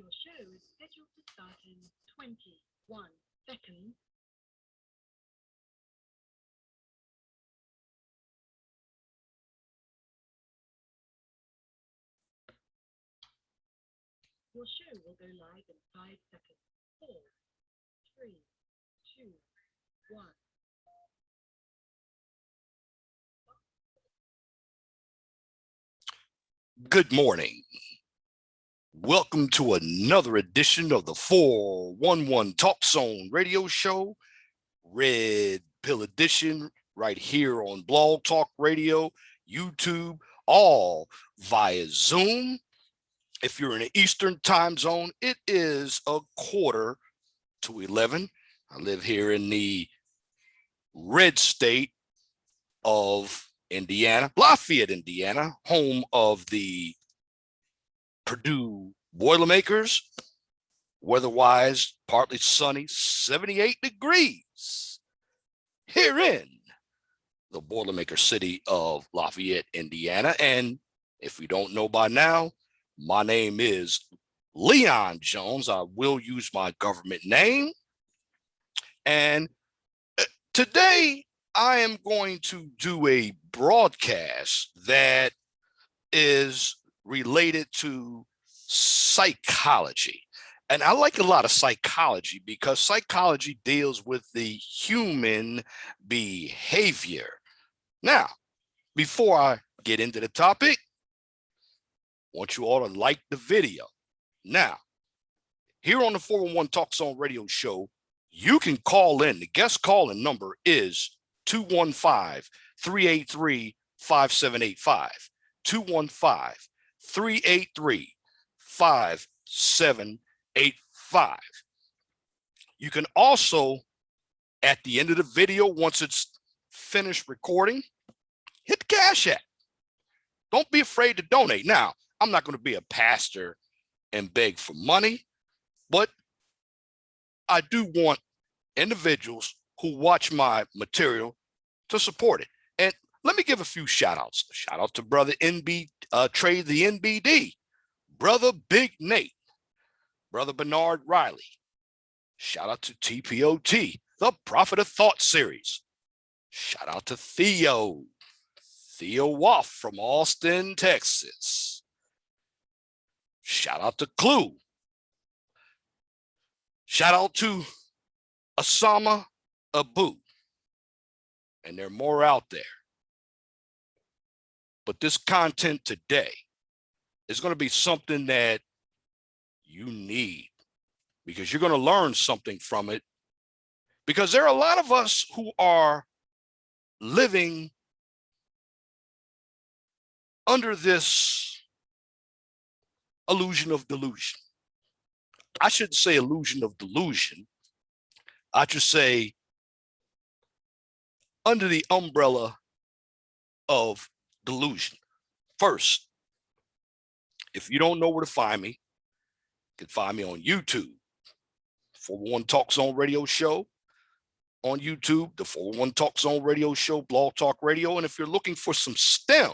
Your show is scheduled to start in 21 seconds. Your show will go live in 5 seconds. 4, 3, 2, 1. Good morning. Welcome to another edition of the 411 Talk Zone radio show, Red Pill Edition, right here on Blog Talk Radio, YouTube, all via Zoom. If you're in the Eastern time zone, it is 10:45. I live here in the red state of Indiana, Lafayette, Indiana, home of the Purdue Boilermakers. Weather-wise, partly sunny, 78 degrees here in the Boilermaker city of Lafayette, Indiana. And if you don't know by now, my name is Leon Jones. I will use my government name. And today I am going to do a broadcast that is related to psychology. And I like a lot of psychology because psychology deals with the human behavior. Now, before I get into the topic, I want you all to like the video. Now, here on the 411 Talk Zone radio show, you can call in. The guest calling number is 215-383-5785. 215-383-5785. You can also, at the end of the video, once it's finished recording, hit the Cash App. Don't be afraid to donate. Now, I'm not going to be a pastor and beg for money, but I do want individuals who watch my material to support it. And let me give a few shout outs. Shout out to brother Trade the NBD, brother Big Nate, brother Bernard Riley. Shout out to TPOT, the Prophet of Thought series. Shout out to Theo Woff from Austin, Texas. Shout out to Clue. Shout out to Osama Abu. And there are more out there. But this content today is going to be something that you need because you're going to learn something from it. Because there are a lot of us who are living under this illusion of delusion. I shouldn't say illusion of delusion. I should say under the umbrella of delusion. First, if you don't know where to find me, you can find me on YouTube, 411 Talk Zone Radio Show on YouTube, the 411 Talk Zone Radio Show, Blog Talk Radio. And if you're looking for some STEM,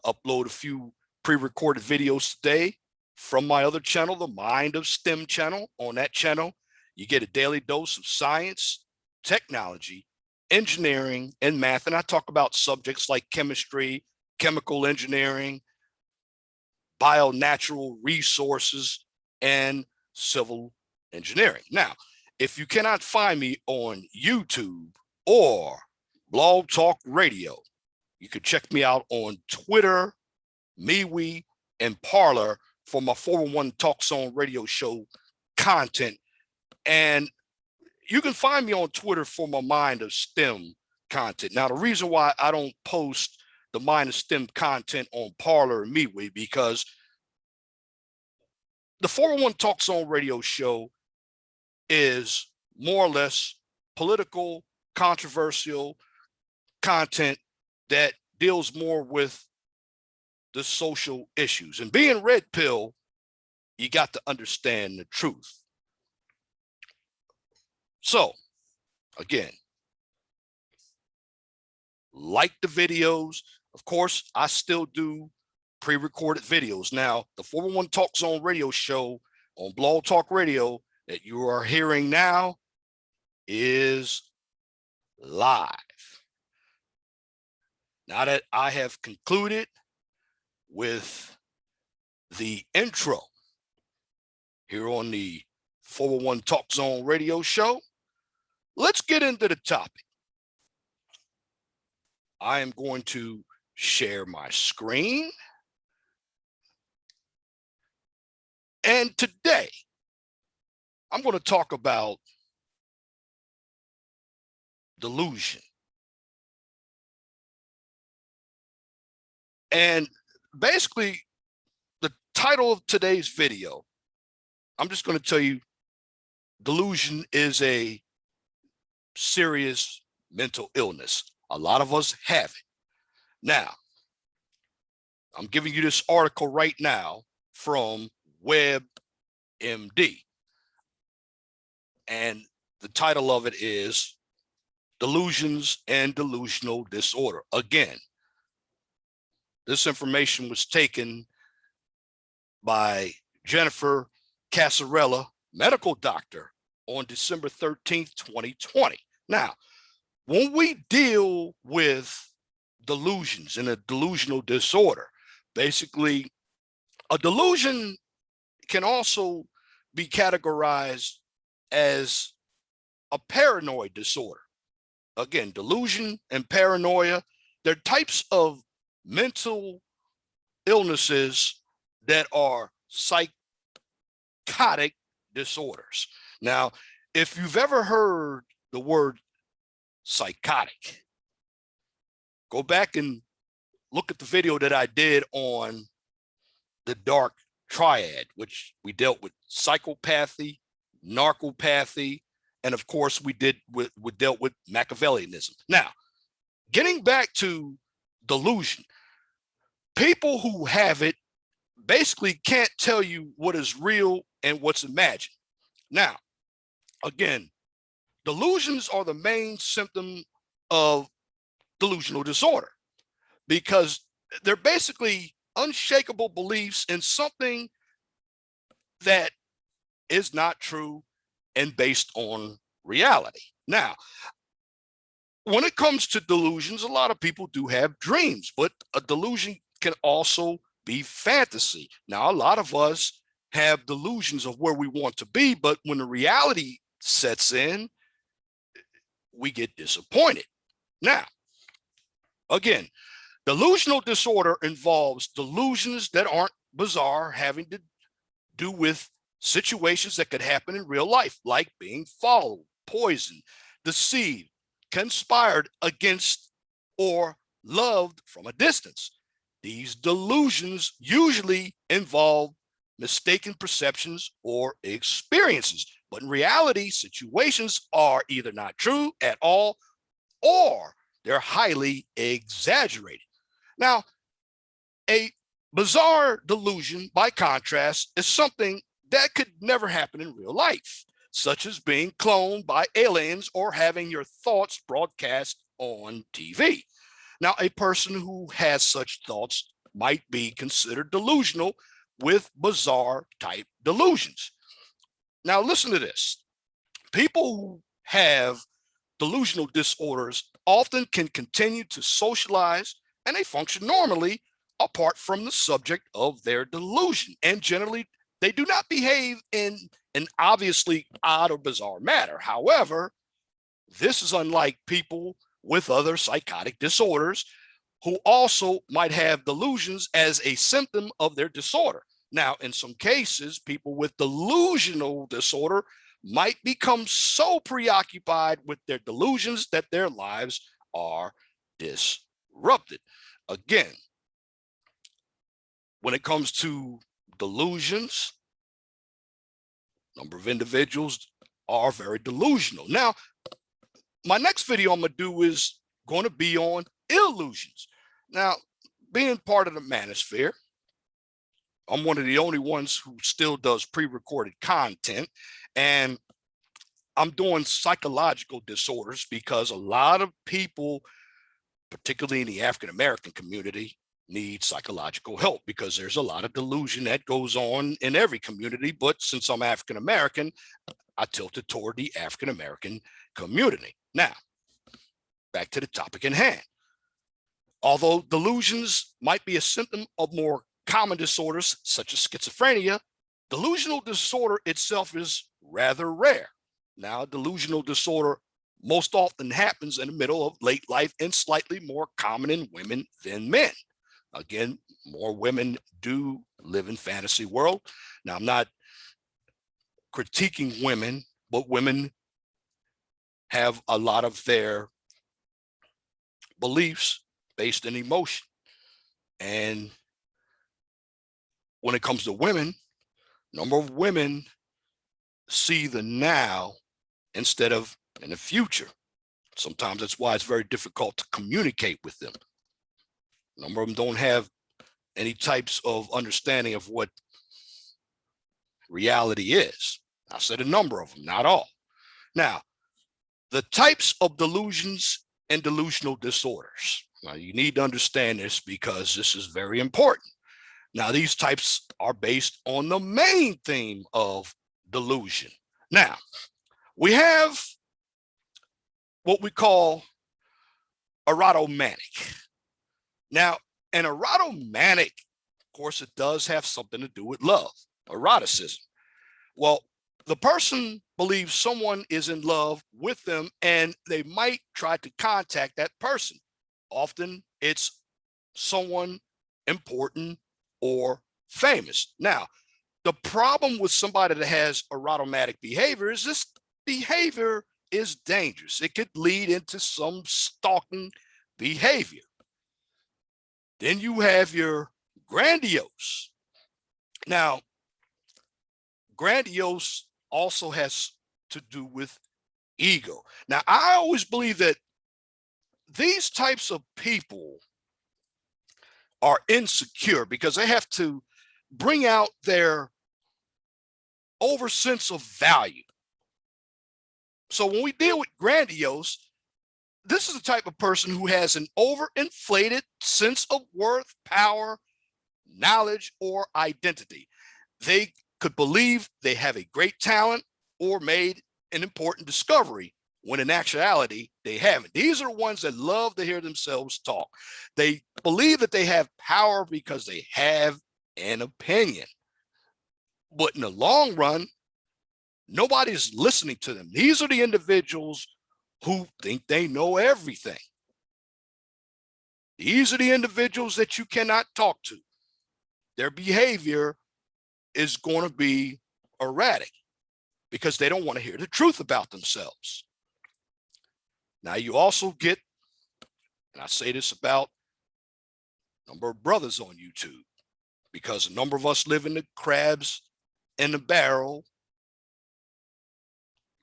I'll upload a few pre-recorded videos today from my other channel, the Mind of STEM channel. On that channel, you get a daily dose of science, technology, engineering, and math. And I talk about subjects like chemistry, chemical engineering, bio-natural resources, and civil engineering. Now, if you cannot find me on YouTube or Blog Talk Radio, you can check me out on Twitter, MeWe, and Parler for my 411 Talk Zone Radio Show content. And you can find me on Twitter for my Mind of STEM content. Now, the reason why I don't post the Mind of STEM content on Parler and MeWe, because the 411 Talk Zone Radio Show is more or less political, controversial content that deals more with the social issues. And being red pill, you got to understand the truth. So, again, like the videos. Of course, I still do pre-recorded videos. Now, the 411 Talk Zone radio show on Blog Talk Radio that you are hearing now is live. Now that I have concluded with the intro here on the 411 Talk Zone radio show, let's get into the topic. I am going to share my screen. And today, I'm going to talk about delusion. And basically, the title of today's video, I'm just going to tell you, delusion is a serious mental illness. A lot of us have it. Now, I'm giving you this article right now from WebMD. And the title of it is Delusions and Delusional Disorder. Again, this information was taken by Jennifer Casarella, medical doctor, on December 13th, 2020. Now, when we deal with delusions and a delusional disorder, basically, a delusion can also be categorized as a paranoid disorder. Again, delusion and paranoia, they're types of mental illnesses that are psychotic disorders. Now, if you've ever heard the word psychotic, go back and look at the video that I did on the dark triad, which we dealt with psychopathy, narcopathy, and of course we dealt with Machiavellianism. Now, getting back to delusion, people who have it basically can't tell you what is real and what's imagined. Now, again, delusions are the main symptom of delusional disorder because they're basically unshakable beliefs in something that is not true and based on reality. Now, when it comes to delusions, a lot of people do have dreams, but a delusion can also be fantasy. Now, a lot of us have delusions of where we want to be, but when the reality sets in, we get disappointed. Now, again, delusional disorder involves delusions that aren't bizarre, having to do with situations that could happen in real life, like being followed, poisoned, deceived, conspired against, or loved from a distance. These delusions usually involve mistaken perceptions or experiences, but in reality, situations are either not true at all or they're highly exaggerated. Now, a bizarre delusion, by contrast, is something that could never happen in real life, such as being cloned by aliens or having your thoughts broadcast on TV. Now, a person who has such thoughts might be considered delusional with bizarre type delusions. Now, listen to this. People who have delusional disorders often can continue to socialize and they function normally apart from the subject of their delusion. And generally, they do not behave in an obviously odd or bizarre manner. However, this is unlike people with other psychotic disorders who also might have delusions as a symptom of their disorder. Now, in some cases, people with delusional disorder might become so preoccupied with their delusions that their lives are disrupted. Again, when it comes to delusions, a number of individuals are very delusional. Now, my next video I'm going to do is going to be on illusions. Now, being part of the manosphere, I'm one of the only ones who still does pre-recorded content, and I'm doing psychological disorders because a lot of people, particularly in the African-American community, need psychological help, because there's a lot of delusion that goes on in every community. But since I'm African American, I tilted toward the African American community. Now, back to the topic in hand. Although delusions might be a symptom of more common disorders such as schizophrenia, delusional disorder itself is rather rare. Now, delusional disorder most often happens in the middle of late life and slightly more common in women than men. Again, more women do live in fantasy world. Now, I'm not critiquing women, but women have a lot of their beliefs based in emotion. And when it comes to women, number of women see the now instead of in the future. Sometimes that's why it's very difficult to communicate with them. A number of them don't have any types of understanding of what reality is. I said a number of them, not all. Now, the types of delusions and delusional disorders. Now, you need to understand this because this is very important. Now, these types are based on the main theme of delusion. Now, we have what we call erotomanic. Now, an erotomanic, of course, it does have something to do with love, eroticism. Well, the person believes someone is in love with them and they might try to contact that person. Often it's someone important or famous. Now, the problem with somebody that has erotomatic behavior is this behavior is dangerous. It could lead into some stalking behavior. Then you have your grandiose. Now, grandiose also has to do with ego. Now, I always believe that these types of people are insecure because they have to bring out their over sense of value. So when we deal with grandiose, this is the type of person who has an overinflated sense of worth, power, knowledge, or identity. They could believe they have a great talent or made an important discovery when in actuality they haven't. These are the ones that love to hear themselves talk. They believe that they have power because they have an opinion. But in the long run, nobody's listening to them. These are the individuals who think they know everything. These are the individuals that you cannot talk to. Their behavior is going to be erratic because they don't want to hear the truth about themselves. Now, you also get, and I say this about a number of brothers on YouTube, because a number of us live in the crabs in the barrel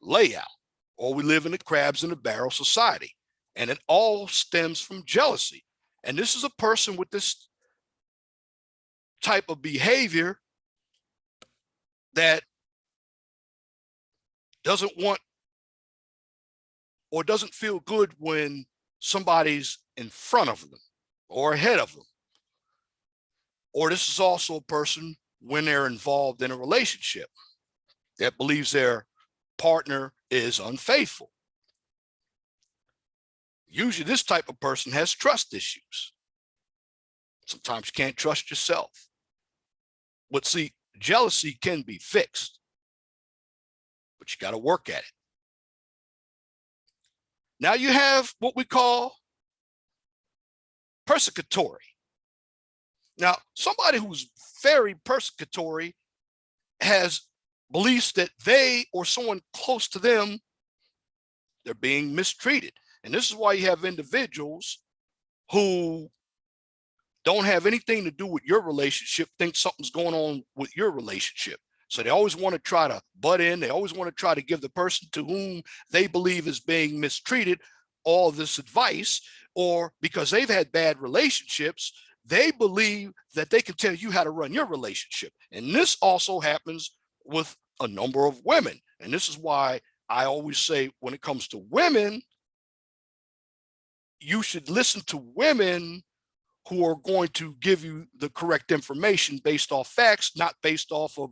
layout, or we live in the crabs in the barrel society. And it all stems from jealousy. And this is a person with this type of behavior that doesn't want or doesn't feel good when somebody's in front of them or ahead of them. Or this is also a person when they're involved in a relationship that believes their partner is unfaithful. Usually this type of person has trust issues. Sometimes you can't trust yourself. But see, jealousy can be fixed, but you got to work at it. Now you have what we call persecutory. Now, somebody who's very persecutory has beliefs that they or someone close to them, they're being mistreated. And this is why you have individuals who don't have anything to do with your relationship, think something's going on with your relationship. So they always want to try to butt in. They always want to try to give the person to whom they believe is being mistreated all this advice, or because they've had bad relationships, they believe that they can tell you how to run your relationship. And this also happens with a number of women. And this is why I always say when it comes to women, you should listen to women who are going to give you the correct information based off facts, not based off of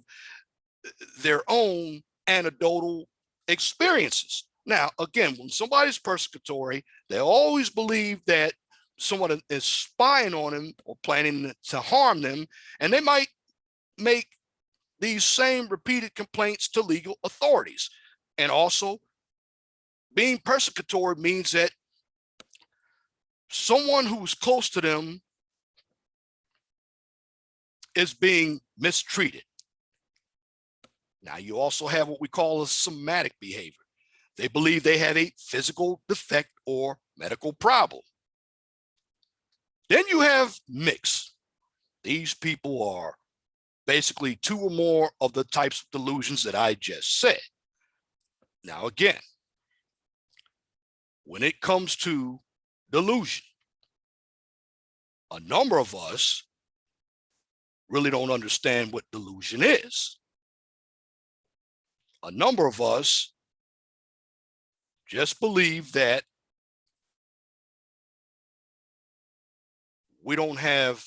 their own anecdotal experiences. Now, again, when somebody's persecutory, they always believe that someone is spying on them or planning to harm them, and they might make these same repeated complaints to legal authorities. And also, being persecutory means that someone who's close to them is being mistreated. Now, you also have what we call a somatic behavior. They believe they have a physical defect or medical problem. Then you have mixed. These people are basically two or more of the types of delusions that I just said. Now, again, when it comes to delusion, a number of us really don't understand what delusion is. A number of us just believe that we don't have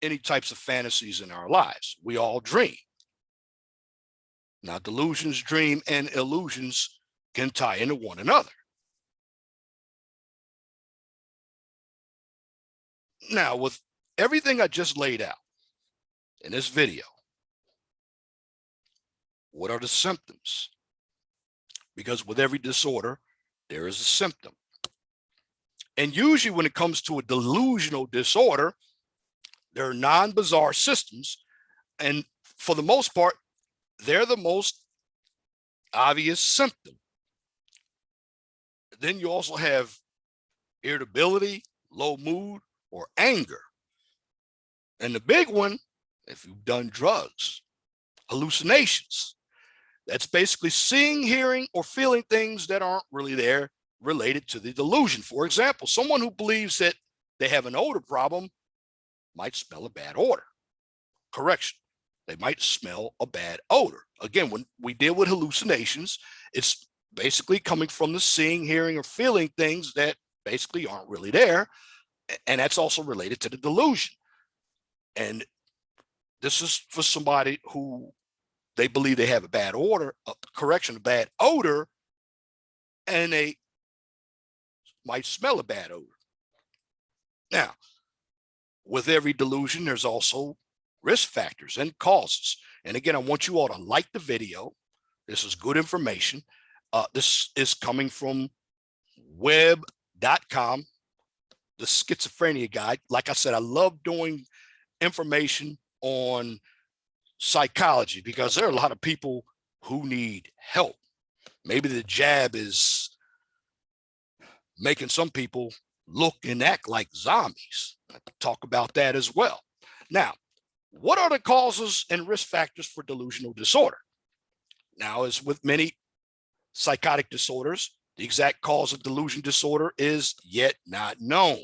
any types of fantasies in our lives. We all dream. Now, delusions, dream, and illusions can tie into one another. Now, with everything I just laid out in this video, what are the symptoms? Because with every disorder, there is a symptom. And usually when it comes to a delusional disorder, there are non-bizarre systems. And for the most part, they're the most obvious symptom. Then you also have irritability, low mood, or anger. And the big one, if you've done drugs, hallucinations. That's basically seeing, hearing, or feeling things that aren't really there related to the delusion. For example, someone who believes that they have an odor problem might smell a bad odor. Correction, they might smell a bad odor. Again, when we deal with hallucinations, it's basically coming from the seeing, hearing, or feeling things that basically aren't really there. And that's also related to the delusion. And this is for somebody who they believe they have a bad odor, a bad odor, and they might smell a bad odor. Now, with every delusion, there's also risk factors and causes. And again, I want you all to like the video. This is good information. This is coming from web.com, the schizophrenia guide. Like I said, I love doing information on psychology because there are a lot of people who need help. Maybe the jab is making some people look and act like zombies. I talk about that as well. Now, what are the causes and risk factors for delusional disorder? Now, as with many psychotic disorders, the exact cause of delusion disorder is yet not known.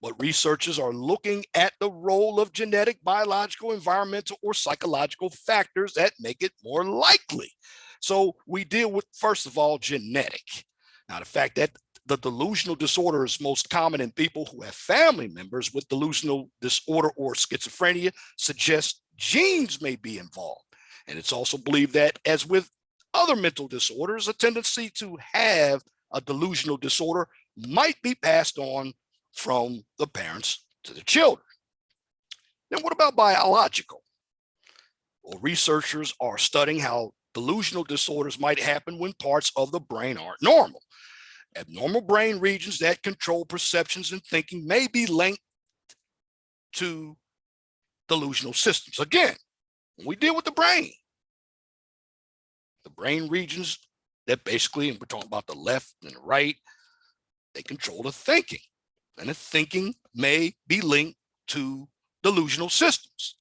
But researchers are looking at the role of genetic, biological, environmental, or psychological factors that make it more likely. So we deal with, first of all, genetic. Now, the fact that the delusional disorder is most common in people who have family members with delusional disorder or schizophrenia suggests genes may be involved. And it's also believed that, as with other mental disorders, a tendency to have a delusional disorder might be passed on from the parents to the children. Then what about biological? Well, researchers are studying how delusional disorders might happen when parts of the brain aren't normal. Abnormal brain regions that control perceptions and thinking may be linked to delusional systems. Again, when we deal with the brain regions that basically, and we're talking about the left and the right, they control the thinking. And the thinking may be linked to delusional systems.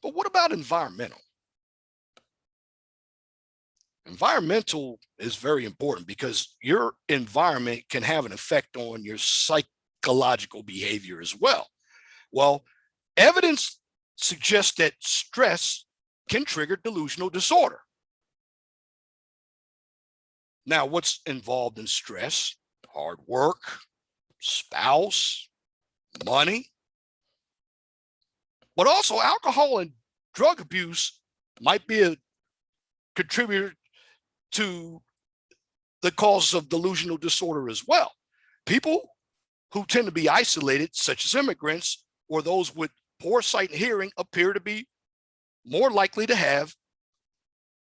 But what about environmental? Environmental is very important because your environment can have an effect on your psychological behavior as well. Well, evidence suggests that stress can trigger delusional disorder. Now, what's involved in stress? Hard work, spouse, money, but also alcohol and drug abuse might be a contributor to the causes of delusional disorder as well. People who tend to be isolated, such as immigrants or those with poor sight and hearing, appear to be more likely to have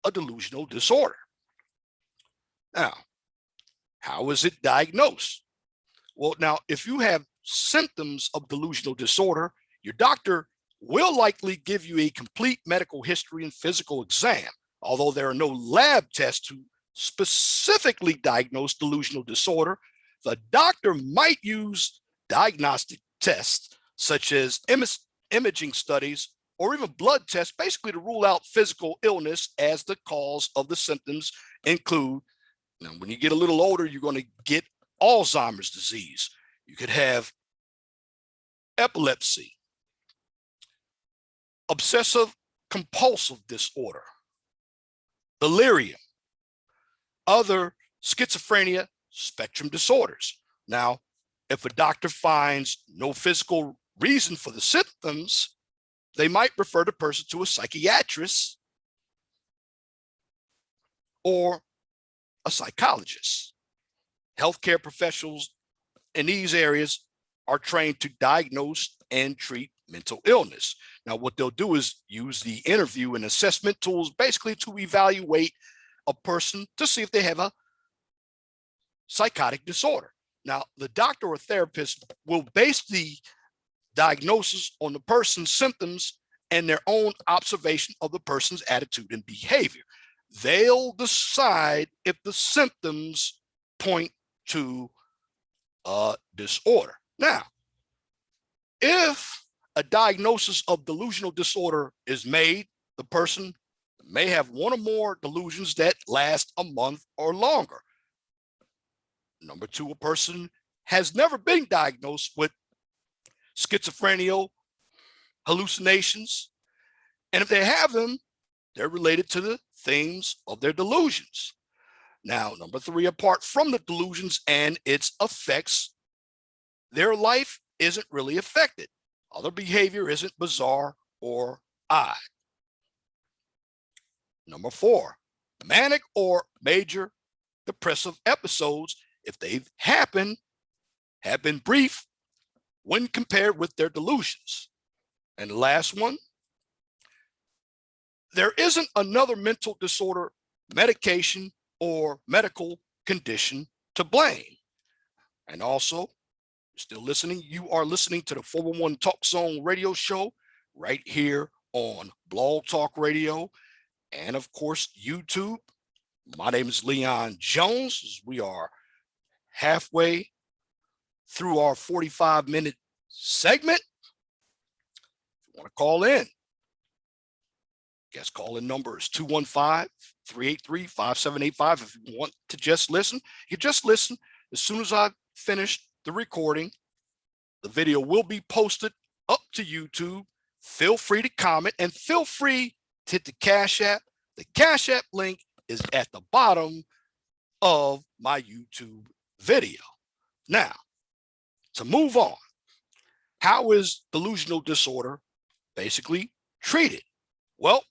a delusional disorder. Now, how is it diagnosed? Well, now, if you have symptoms of delusional disorder, your doctor will likely give you a complete medical history and physical exam. Although there are no lab tests to specifically diagnose delusional disorder, the doctor might use diagnostic tests such as imaging studies or even blood tests, basically to rule out physical illness as the cause of the symptoms include. Now, when you get a little older, you're going to get Alzheimer's disease. You could have epilepsy, obsessive compulsive disorder, delirium, other schizophrenia spectrum disorders. Now, if a doctor finds no physical reason for the symptoms, they might refer the person to a psychiatrist or a psychologist. Healthcare professionals in these areas are trained to diagnose and treat mental illness. Now, what they'll do is use the interview and assessment tools basically to evaluate a person to see if they have a psychotic disorder. Now, the doctor or therapist will base the diagnosis on the person's symptoms and their own observation of the person's attitude and behavior. They'll decide if the symptoms point to a disorder. Now, if a diagnosis of delusional disorder is made, the person may have one or more delusions that last a month or longer. Number two, a person has never been diagnosed with schizophrenia, hallucinations, and if they have them, they're related to the themes of their delusions. Now, number three, apart from the delusions and its effects, their life isn't really affected. Other behavior isn't bizarre or odd. Number four, manic or major depressive episodes, if they've happened, have been brief when compared with their delusions. And the last one, there isn't another mental disorder, medication, or medical condition to blame. And also, still listening, you are listening to the 411 Talk Zone radio show right here on Blog Talk Radio and, of course, YouTube. My name is Leon Jones. We are halfway through our 45-minute segment. If you want to call in, guest call-in number is 215-383-5785. If you want to just listen, you just listen. As soon as I finish the recording, the video will be posted up to YouTube. Feel free to comment and feel free to hit the Cash App. The Cash App link is at the bottom of my YouTube video. Now, to move on, how is delusional disorder basically treated? Well,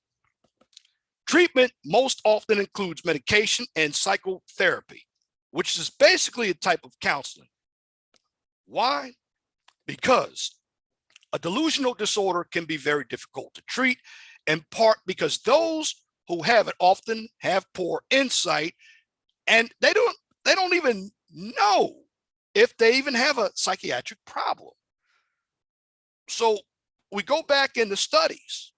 treatment most often includes medication and psychotherapy, which is basically a type of counseling. Why? Because a delusional disorder can be very difficult to treat, in part because those who have it often have poor insight, and they don't even know if they even have a psychiatric problem. So we go back into studies,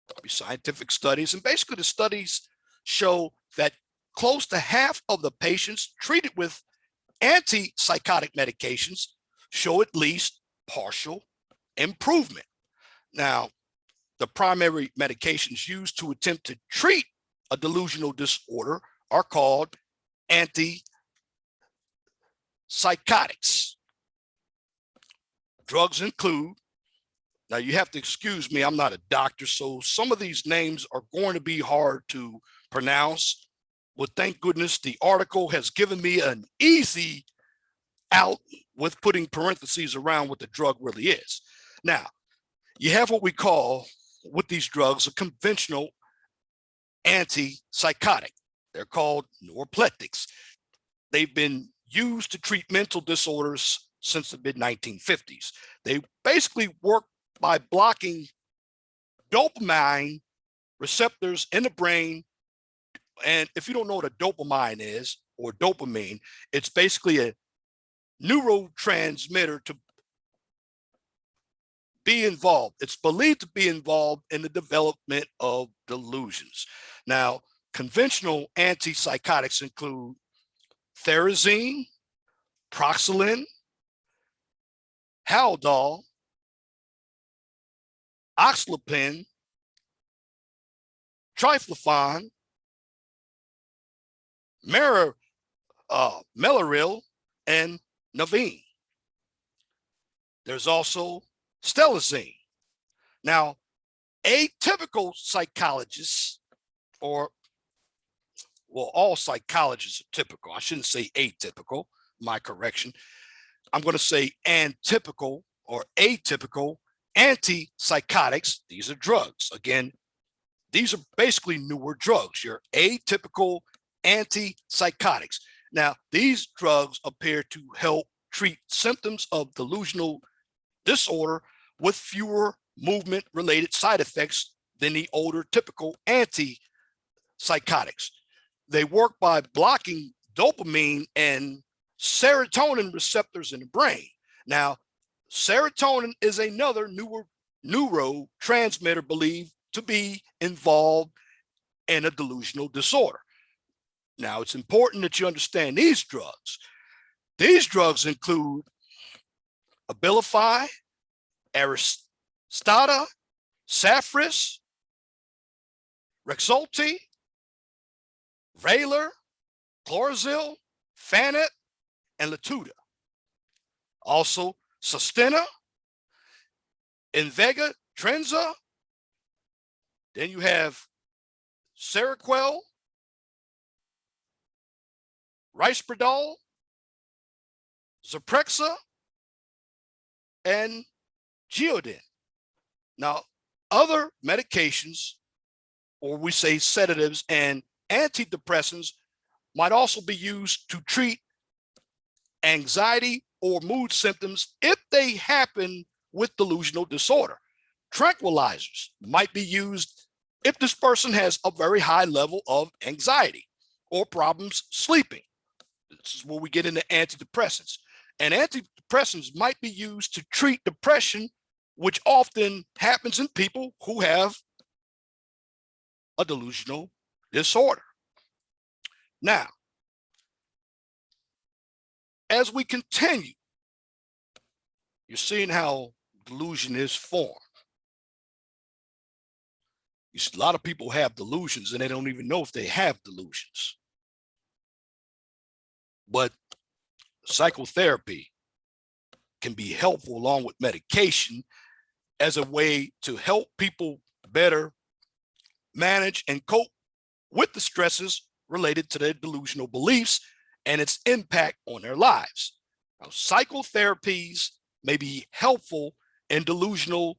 there'll be scientific studies, and basically the studies show that close to half of the patients treated with antipsychotic medications show at least partial improvement. Now, the primary medications used to attempt to treat a delusional disorder are called antipsychotics. Drugs include, now you have to excuse me, I'm not a doctor, so some of these names are going to be hard to pronounce. Well, thank goodness the article has given me an easy out with putting parentheses around what the drug really is. Now, you have what we call with these drugs a conventional antipsychotic. They're called neuropleptics. They've been used to treat mental disorders since the mid-1950s. They basically work by blocking dopamine receptors in the brain. And if you don't know what a dopamine is, or dopamine, it's basically a neurotransmitter to be involved. It's believed to be involved in the development of delusions. Now, conventional antipsychotics include therazine, proxolin, Haldol, oxylipin, triflofan, Melaril, and Navine. There's also stelazine. Now, atypical psychologists, or well, all psychologists are typical. I shouldn't say atypical, my correction. I'm going to say atypical or atypical antipsychotics. These are drugs. Again, these are basically newer drugs. Your atypical antipsychotics. Now, these drugs appear to help treat symptoms of delusional disorder with fewer movement-related side effects than the older typical antipsychotics. They work by blocking dopamine and serotonin receptors in the brain. Now, serotonin is another newer neurotransmitter believed to be involved in a delusional disorder. Now, it's important that you understand these drugs. These drugs include Abilify, Aristata, Safris, Rexulti, Vraylar, Clorazil, Fanet, and Latuda. Also, Sustenna, Invega, Trenza. Then you have Seroquel, Risperdal, Zyprexa, and Geodin. Now, other medications, or we say sedatives and antidepressants, might also be used to treat anxiety or mood symptoms if they happen with delusional disorder. Tranquilizers might be used if this person has a very high level of anxiety or problems sleeping. This is where we get into antidepressants. And antidepressants might be used to treat depression, which often happens in people who have a delusional disorder. Now, as we continue, you're seeing how delusion is formed. You see, a lot of people have delusions and they don't even know if they have delusions. But psychotherapy can be helpful along with medication as a way to help people better manage and cope with the stresses related to their delusional beliefs and its impact on their lives. Now, psychotherapies may be helpful in delusional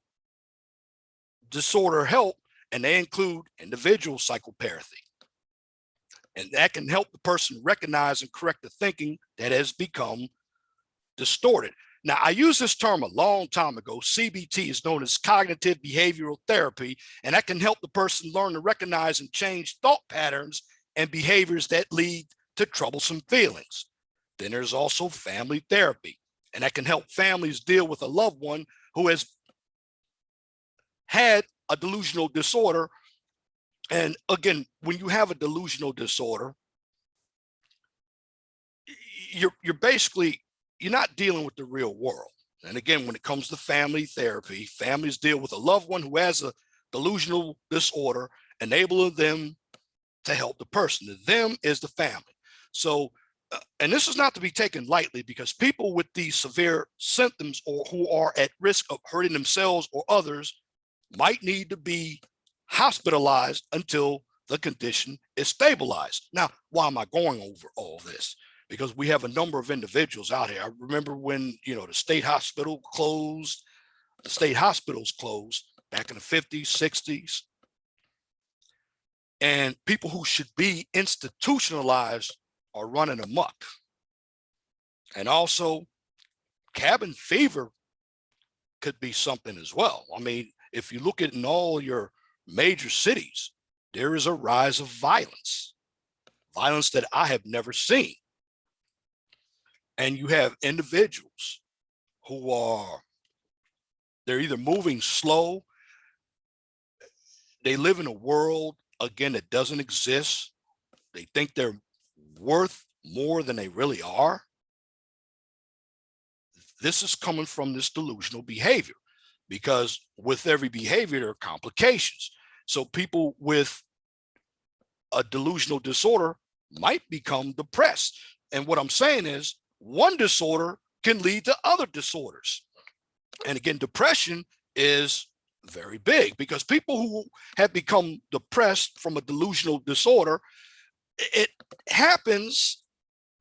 disorder help, and they include individual psychopathy. And that can help the person recognize and correct the thinking that has become distorted. Now, I used this term a long time ago. CBT is known as cognitive behavioral therapy, and that can help the person learn to recognize and change thought patterns and behaviors that lead to troublesome feelings. Then there's also family therapy, and that can help families deal with a loved one who has had a delusional disorder. And again, when you have a delusional disorder, you're not dealing with the real world. And again, when it comes to family therapy, families deal with a loved one who has a delusional disorder, enabling them to help the person. The them is the family. So, and this is not to be taken lightly, because people with these severe symptoms or who are at risk of hurting themselves or others might need to be hospitalized until the condition is stabilized. Now, why am I going over all this? because we have a number of individuals out here. I remember when, the state hospital closed, the state hospitals closed back in the 50s, 60s. And people who should be institutionalized are running amok. And also, cabin fever could be something as well. I mean, if you look at in all your major cities, there is a rise of violence that I have never seen. And you have individuals who they're either moving slow, they live in a world, again, that doesn't exist. They think they're worth more than they really are. This is coming from this delusional behavior, because with every behavior, there are complications. So people with a delusional disorder might become depressed. And what I'm saying is, one disorder can lead to other disorders. And again, depression is very big, because people who have become depressed from a delusional disorder, it happens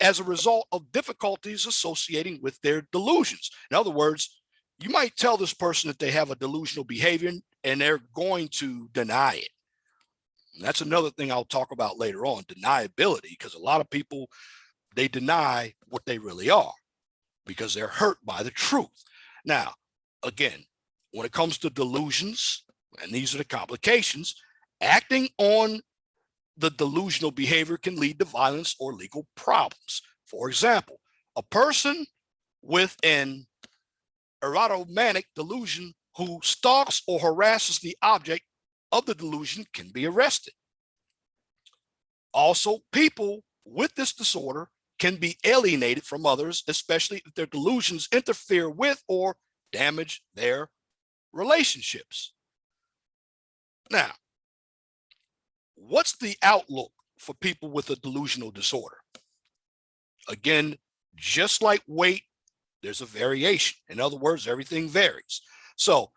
as a result of difficulties associating with their delusions. In other words, you might tell this person that they have a delusional behavior and they're going to deny it. And that's another thing I'll talk about later on, deniability, because a lot of people, they deny what they really are because they're hurt by the truth. Now, again, when it comes to delusions, and these are the complications, acting on the delusional behavior can lead to violence or legal problems. For example, a person with an erotomanic delusion who stalks or harasses the object of the delusion can be arrested. Also, people with this disorder can be alienated from others, especially if their delusions interfere with or damage their relationships. Now, what's the outlook for people with a delusional disorder? Again, just like weight, there's a variation. In other words, everything varies. So,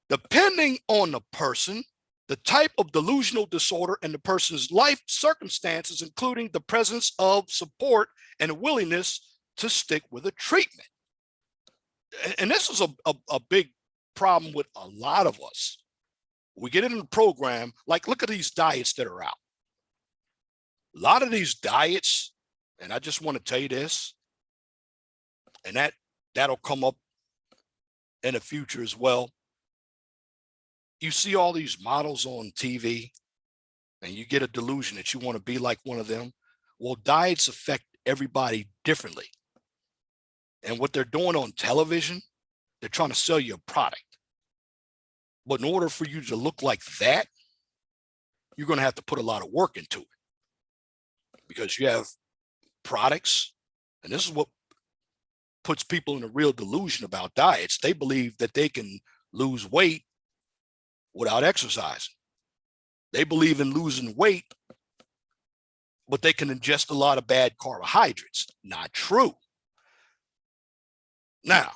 depending on the person, the type of delusional disorder, and the person's life circumstances, including the presence of support and a willingness to stick with a treatment. And this is a big problem with a lot of us. We get in the program, like, look at these diets that are out. A lot of these diets, and I just want to tell you this, and that'll come up in the future as well. You see all these models on TV, and you get a delusion that you want to be like one of them. Well, diets affect everybody differently. And what they're doing on television, they're trying to sell you a product. But in order for you to look like that, you're going to have to put a lot of work into it, because you have products, and this is what puts people in a real delusion about diets. They believe that they can lose weight without exercising. They believe in losing weight, but they can ingest a lot of bad carbohydrates. Not true. Now,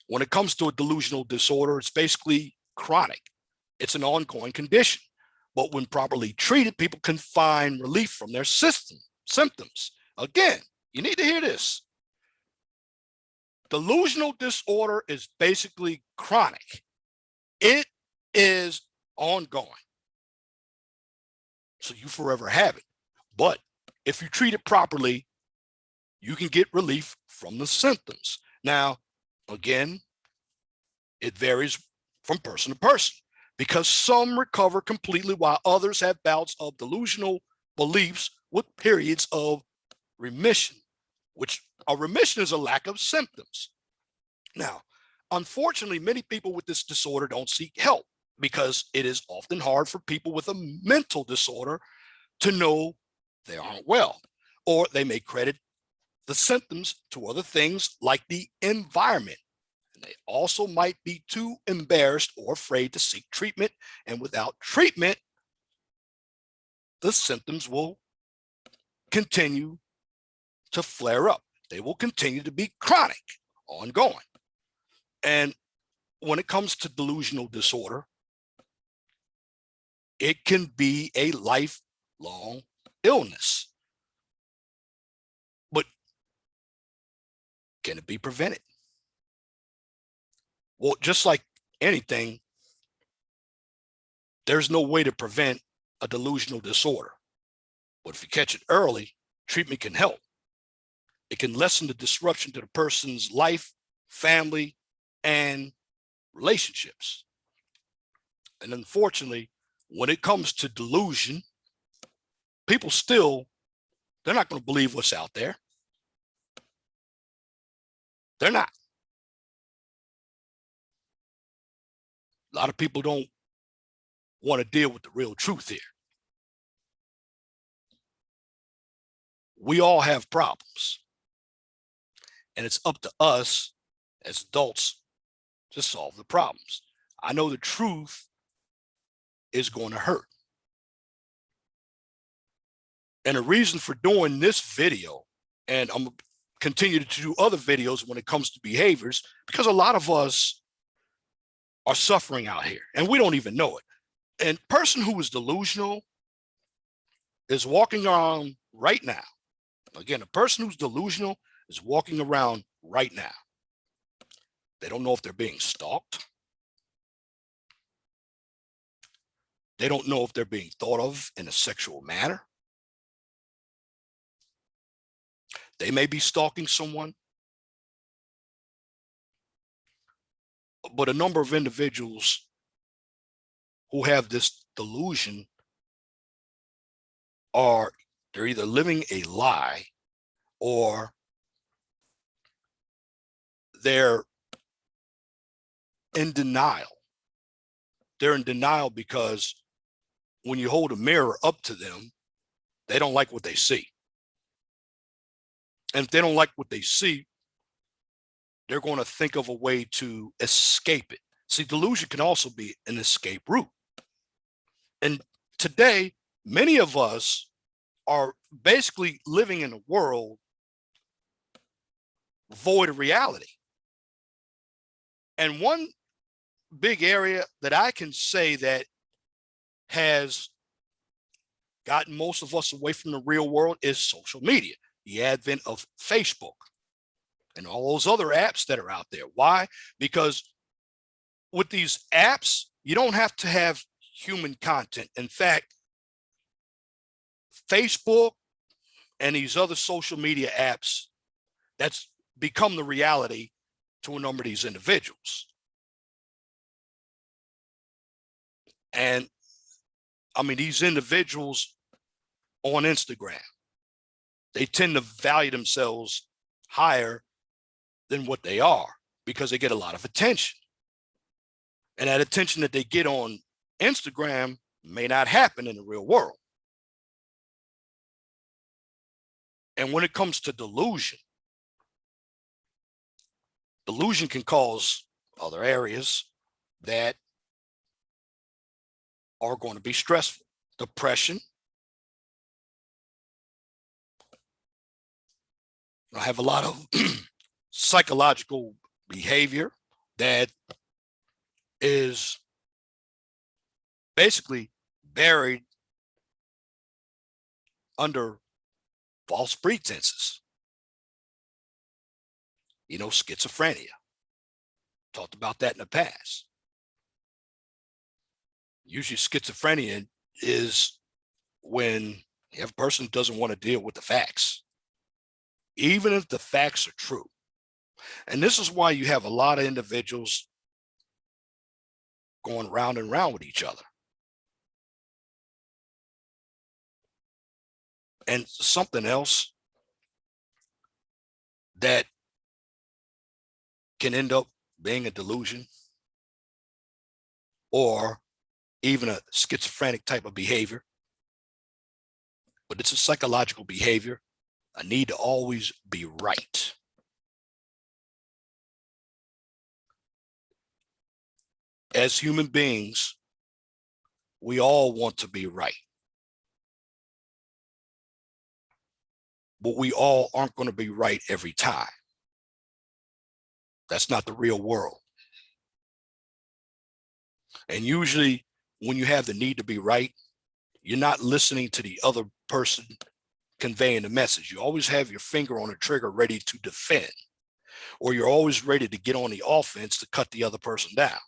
when it comes to a delusional disorder, it's basically chronic. It's an ongoing condition. But when properly treated, people can find relief from their symptoms. Again, you need to hear this. Delusional disorder is basically chronic. It is ongoing. So you forever have it. But if you treat it properly, you can get relief from the symptoms. Now, again, it varies from person to person, because some recover completely while others have bouts of delusional beliefs with periods of remission, which a remission is a lack of symptoms. Now, unfortunately, many people with this disorder don't seek help, because it is often hard for people with a mental disorder to know they aren't well, or they may credit the symptoms to other things like the environment. And they also might be too embarrassed or afraid to seek treatment. And without treatment, the symptoms will continue to flare up. They will continue to be chronic, ongoing. And when it comes to delusional disorder, it can be a lifelong illness. Can it be prevented? Well, just like anything, there's no way to prevent a delusional disorder. But if you catch it early, treatment can help. It can lessen the disruption to the person's life, family, and relationships. And unfortunately, when it comes to delusion, people still, they're not going to believe what's out there. They're not. A lot of people don't want to deal with the real truth here. We all have problems. And it's up to us as adults to solve the problems. I know the truth is going to hurt. And the reason for doing this video, and I'm going to continue to do other videos when it comes to behaviors, because a lot of us are suffering out here and we don't even know it. And person who is delusional is walking around right now. Again, a person who's delusional is walking around right now. They don't know if they're being stalked. They don't know if they're being thought of in a sexual manner. They may be stalking someone. But a number of individuals who have this delusion they're either living a lie or they're in denial. They're in denial because when you hold a mirror up to them, they don't like what they see. And if they don't like what they see, they're going to think of a way to escape it. See, delusion can also be an escape route. And today, many of us are basically living in a world void of reality. And one big area that I can say that has gotten most of us away from the real world is social media, the advent of Facebook and all those other apps that are out there. Why? Because with these apps, you don't have to have human content. In fact, Facebook and these other social media apps, that's become the reality to a number of these individuals. And I mean, these individuals on Instagram, they tend to value themselves higher than what they are because they get a lot of attention. And that attention that they get on Instagram may not happen in the real world. And when it comes to delusion, delusion can cause other areas that are going to be stressful. Depression. I have a lot of psychological behavior that is basically buried under false pretenses. You know, schizophrenia. Talked about that in the past. Usually schizophrenia is when you have a person who doesn't want to deal with the facts, even if the facts are true. And this is why you have a lot of individuals going round and round with each other. And something else that can end up being a delusion or even a schizophrenic type of behavior, but it's a psychological behavior, a need to always be right. As human beings, we all want to be right. But we all aren't going to be right every time. That's not the real world. And usually when you have the need to be right, you're not listening to the other person conveying the message. You always have your finger on the trigger ready to defend. or you're always ready to get on the offense to cut the other person down.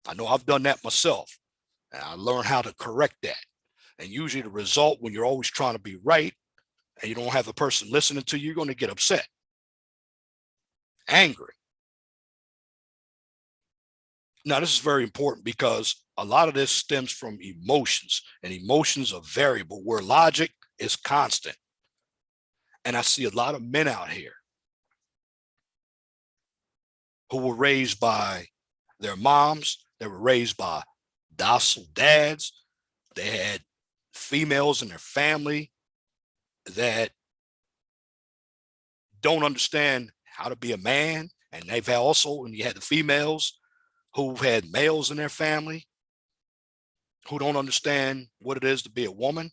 I know I've done that myself, and I learned how to correct that. And usually the result, when you're always trying to be right and you don't have the person listening to you, you're going to get upset, angry. Now, this is very important because a lot of this stems from emotions, and emotions are variable where logic is constant. And I see a lot of men out here who were raised by their moms. They were raised by docile dads. They had females in their family that don't understand how to be a man. And they've had also, and you had the females who had males in their family who don't understand what it is to be a woman.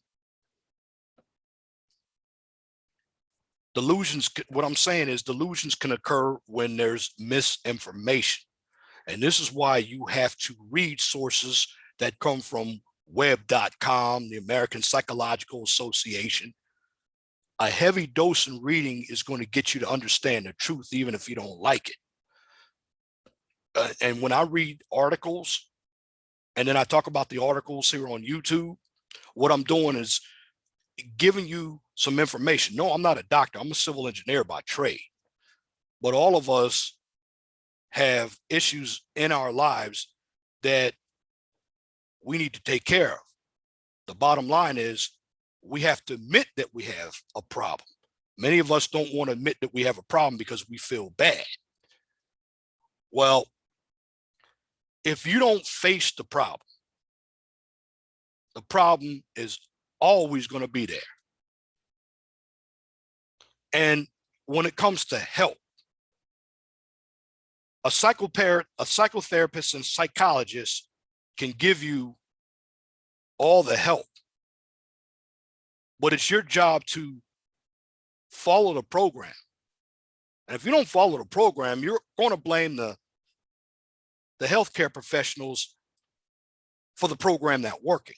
Delusions, what I'm saying is delusions can occur when there's misinformation. And this is why you have to read sources that come from web.com, the American Psychological Association. A heavy dose in reading is going to get you to understand the truth, even if you don't like it. And when I read articles, and then I talk about the articles here on YouTube, what I'm doing is giving you some information. No, I'm not a doctor. I'm a civil engineer by trade. But all of us have issues in our lives that we need to take care of. The bottom line is we have to admit that we have a problem. Many of us don't want to admit that we have a problem because we feel bad. Well, if you don't face the problem is always going to be there. And when it comes to help, a psychotherapist and psychologist can give you all the help, but it's your job to follow the program. And if you don't follow the program, you're going to blame the healthcare professionals for the program not working.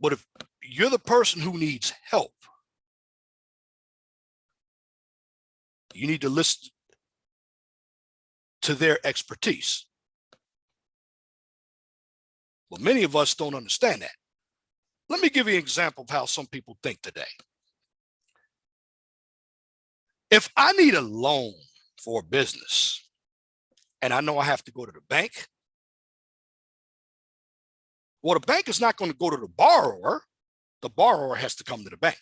But if you're the person who needs help, you need to listen to their expertise. Well, many of us don't understand that. Let me give you an example of how some people think today. If I need a loan for a business and I know I have to go to the bank, well, the bank is not going to go to the borrower. The borrower has to come to the bank.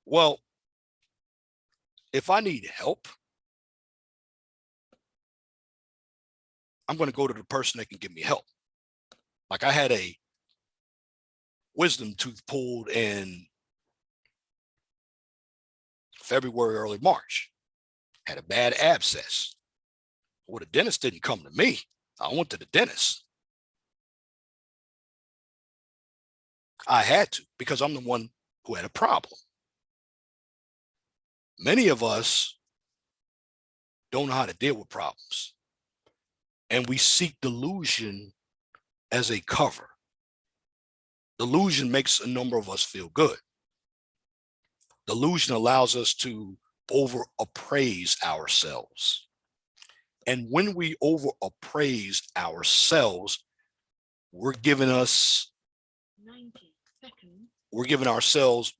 Well, if I need help, I'm going to go to the person that can give me help. Like I had a wisdom tooth pulled in February, early March. Had a bad abscess. Well, the dentist didn't come to me. I went to the dentist. I had to because I'm the one who had a problem. Many of us don't know how to deal with problems. And we seek delusion as a cover. Delusion makes a number of us feel good. Delusion allows us to over appraise ourselves. And when we over appraise ourselves, we're giving ourselves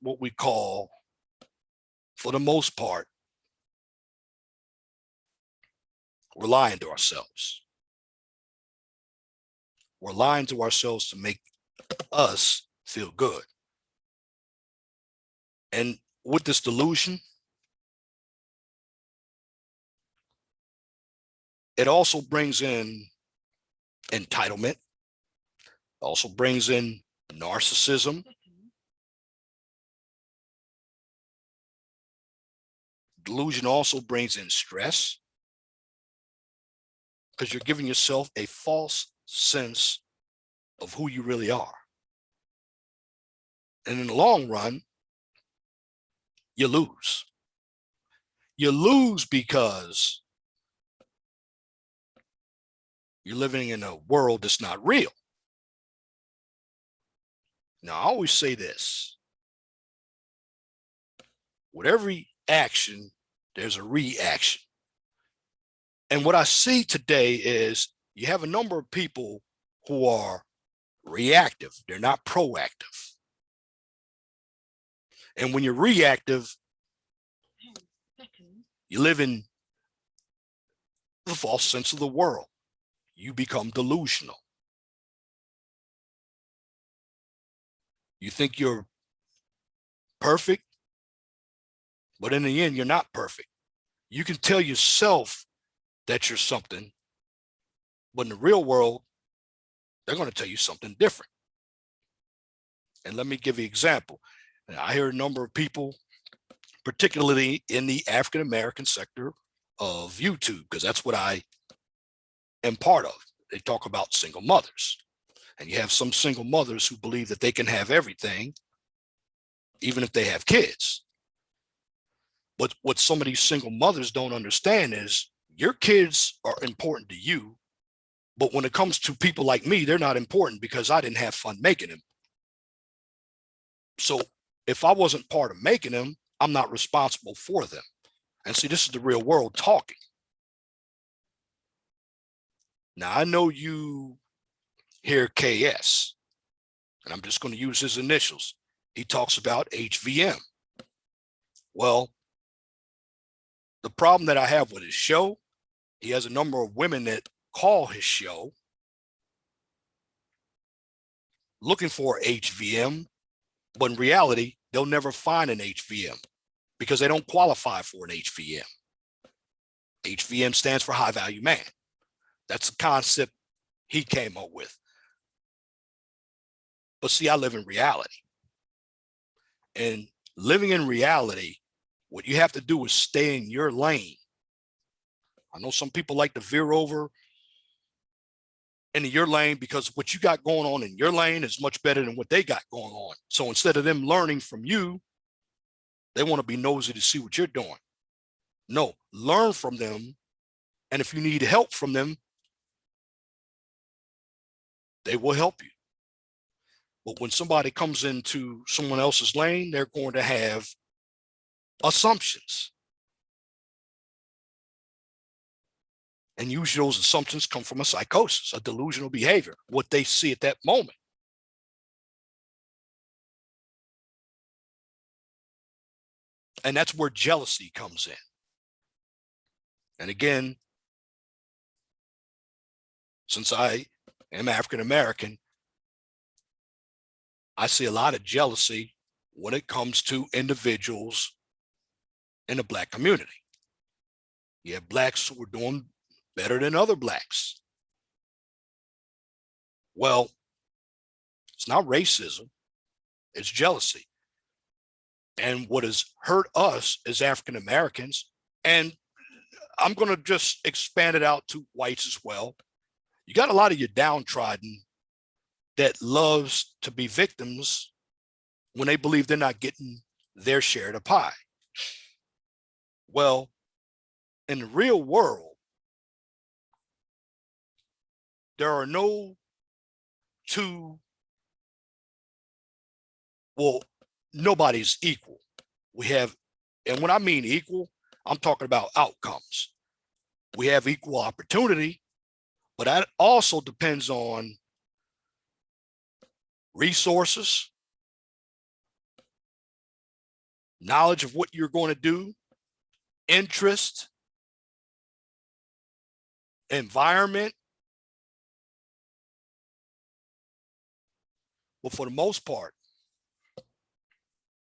what we call, for the most part, we're lying to ourselves. We're lying to ourselves to make us feel good. And with this delusion, it also brings in entitlement, also brings in narcissism. Delusion also brings in stress because you're giving yourself a false sense of who you really are. And in the long run, you lose. You lose because you're living in a world that's not real. Now, I always say this. with every action, there's a reaction. And what I see today is you have a number of people who are reactive. They're not proactive. And when you're reactive, 10 seconds. you live in the false sense of the world. You become delusional. You think you're perfect, but in the end, you're not perfect. You can tell yourself that you're something, but in the real world, they're going to tell you something different. And let me give you an example. I hear a number of people, particularly in the African American sector of YouTube, because that's what I am part of. They talk about single mothers. And you have some single mothers who believe that they can have everything, even if they have kids. But what some of these single mothers don't understand is your kids are important to you. But when it comes to people like me, they're not important because I didn't have fun making them. So if I wasn't part of making them, I'm not responsible for them. And see, this is the real world talking. Now, I know you hear KS, and I'm just going to use his initials. He talks about HVM. Well, the problem that I have with his show, he has a number of women that call his show looking for HVM, but in reality, they'll never find an HVM because they don't qualify for an HVM. HVM stands for high value man. That's the concept he came up with. But see, I live in reality. And living in reality, what you have to do is stay in your lane. I know some people like to veer over into your lane because what you got going on in your lane is much better than what they got going on. So instead of them learning from you, they want to be nosy to see what you're doing. No, learn from them. And if you need help from them, they will help you. But when somebody comes into someone else's lane, they're going to have assumptions. And usually those assumptions come from a psychosis, a delusional behavior, what they see at that moment. And that's where jealousy comes in. And again, since I am African American, I see a lot of jealousy when it comes to individuals in the Black community. You have Blacks who are doing better than other Blacks. Well, it's not racism, it's jealousy. And what has hurt us as African Americans, and I'm going to just expand it out to whites as well. You got a lot of your downtrodden that loves to be victims when they believe they're not getting their share of the pie. Well, in the real world, there are no two, well, nobody's equal. We have, and when I mean equal, I'm talking about outcomes. We have equal opportunity, but that also depends on resources, knowledge of what you're going to do, interest, environment. But for the most part,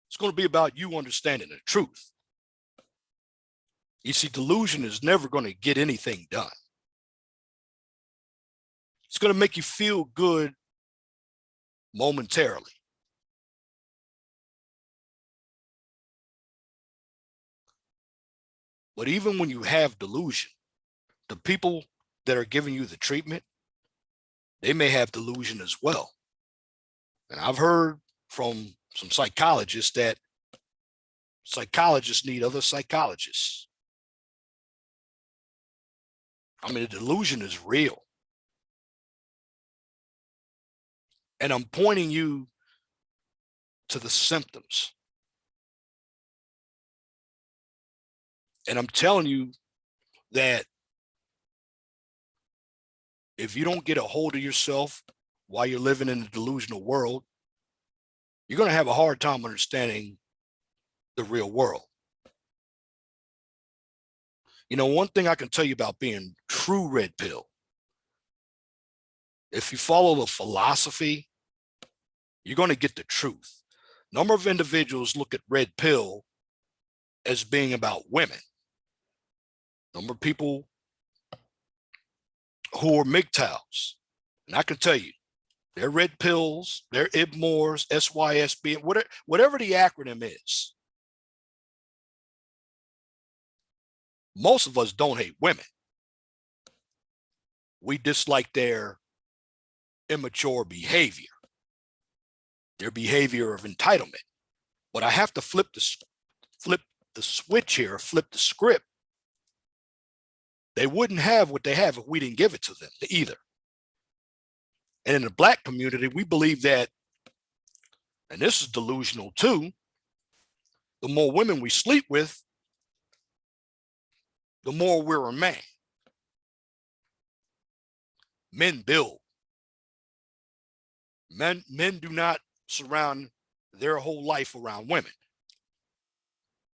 it's going to be about you understanding the truth. You see, delusion is never going to get anything done. It's going to make you feel good momentarily. But even when you have delusion, the people that are giving you the treatment, they may have delusion as well. And I've heard from some psychologists that psychologists need other psychologists. I mean, the delusion is real. And I'm pointing you to the symptoms. And I'm telling you that if you don't get a hold of yourself while you're living in the delusional world, you're going to have a hard time understanding the real world. You know, one thing I can tell you about being true red pill, if you follow the philosophy, you're going to get the truth. Number of individuals look at red pill as being about women. Number of people who are MGTOWs, and I can tell you, they're red pills, they're IBMORs, SYSB, whatever the acronym is. Most of us don't hate women. We dislike their immature behavior, their behavior of entitlement. But I have to flip the switch here, flip the script. They wouldn't have what they have if we didn't give it to them either. And in the Black community, we believe that, and this is delusional too, the more women we sleep with, the more we're a man. Men build. Men do not surround their whole life around women.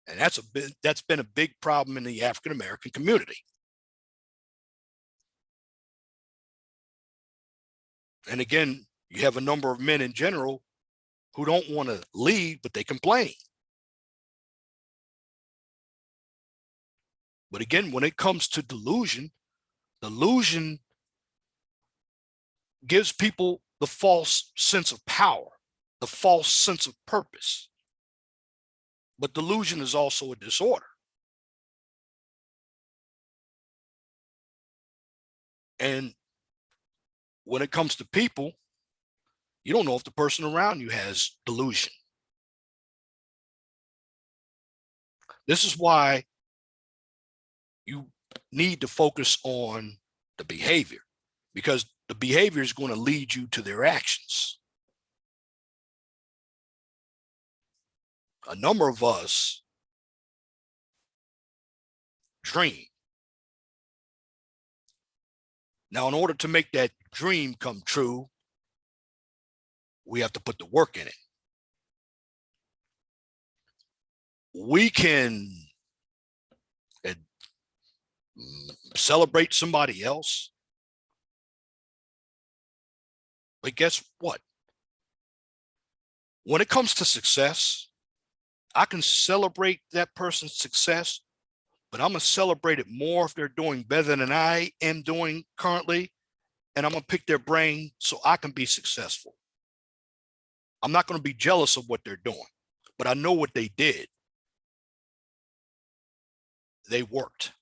And that's been a big problem in the African American community. And again, you have a number of men in general who don't want to lead, but they complain. But again, when it comes to delusion gives people the false sense of power, the false sense of purpose. But delusion is also a disorder. And when it comes to people, you don't know if the person around you has delusion. This is why you need to focus on the behavior, because the behavior is going to lead you to their actions. A number of us dream. Now, in order to make that dream come true, we have to put the work in it. We can celebrate somebody else, but guess what? When it comes to success, I can celebrate that person's success, but I'm going to celebrate it more if they're doing better than I am doing currently, and I'm going to pick their brain so I can be successful. I'm not going to be jealous of what they're doing, but I know what they did. They worked.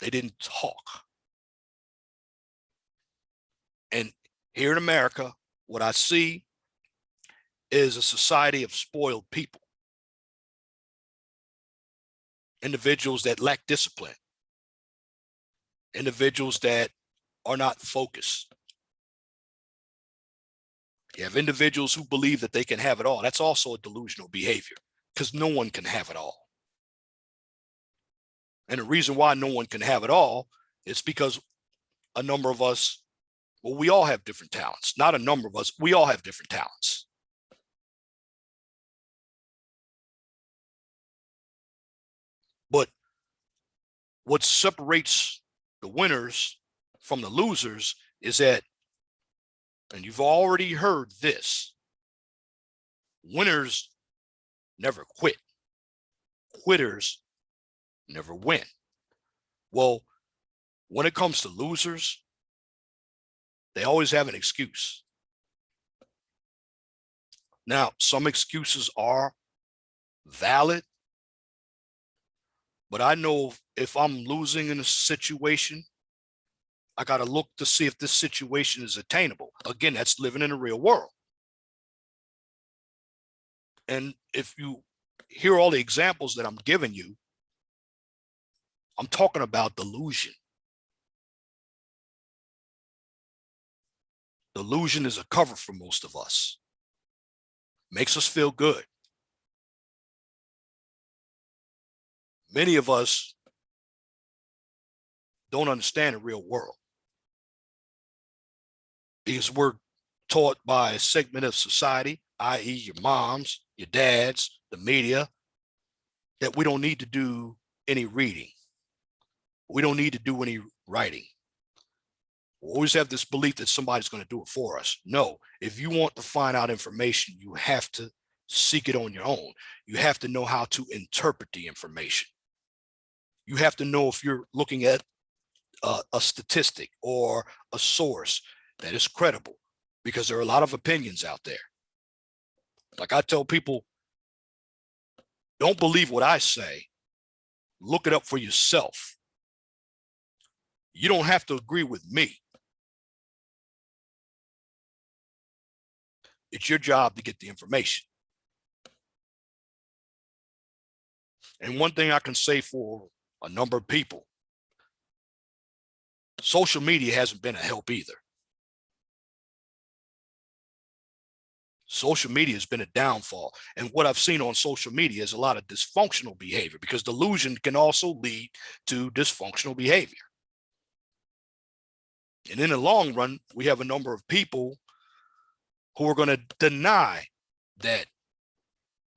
They didn't talk. And here in America, what I see is a society of spoiled people. Individuals that lack discipline. Individuals that are not focused. You have individuals who believe that they can have it all. That's also a delusional behavior, because no one can have it all. And the reason why no one can have it all is because a number of us, well, we all have different talents. Not a number of us, we all have different talents. But what separates the winners from the losers is that, and you've already heard this, winners never quit. Quitters never win. Well, when it comes to losers, they always have an excuse. Now, some excuses are valid, but I know if I'm losing in a situation, I got to look to see if this situation is attainable. Again, that's living in the real world. And if you hear all the examples that I'm giving you, I'm talking about delusion. Delusion is a cover for most of us. Makes us feel good. many of us don't understand the real world because we're taught by a segment of society, i.e. your moms, your dads, the media, that we don't need to do any reading. We don't need to do any writing. We always have this belief that somebody's going to do it for us. No, if you want to find out information, you have to seek it on your own. You have to know how to interpret the information. You have to know if you're looking at a statistic or a source that is credible, because there are a lot of opinions out there. Like I tell people, don't believe what I say. Look it up for yourself. You don't have to agree with me. It's your job to get the information. And one thing I can say for a number of people, social media hasn't been a help either. Social media has been a downfall. And what I've seen on social media is a lot of dysfunctional behavior, because delusion can also lead to dysfunctional behavior. And in the long run, we have a number of people who are going to deny that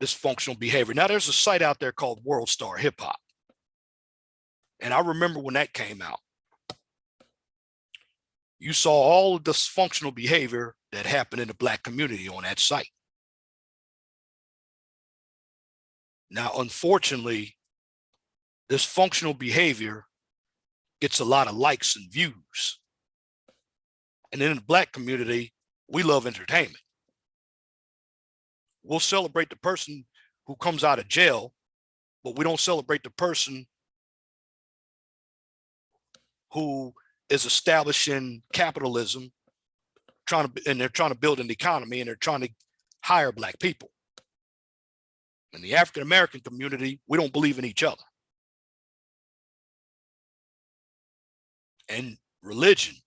dysfunctional behavior. Now, there's a site out there called World Star Hip Hop. And I remember when that came out, you saw all the dysfunctional behavior that happened in the Black community on that site. Now, unfortunately, dysfunctional behavior gets a lot of likes and views. And in the Black community, we love entertainment. We'll celebrate the person who comes out of jail, but we don't celebrate the person who is establishing capitalism, and they're trying to build an economy, and they're trying to hire Black people. In the African American community, we don't believe in each other. And religion's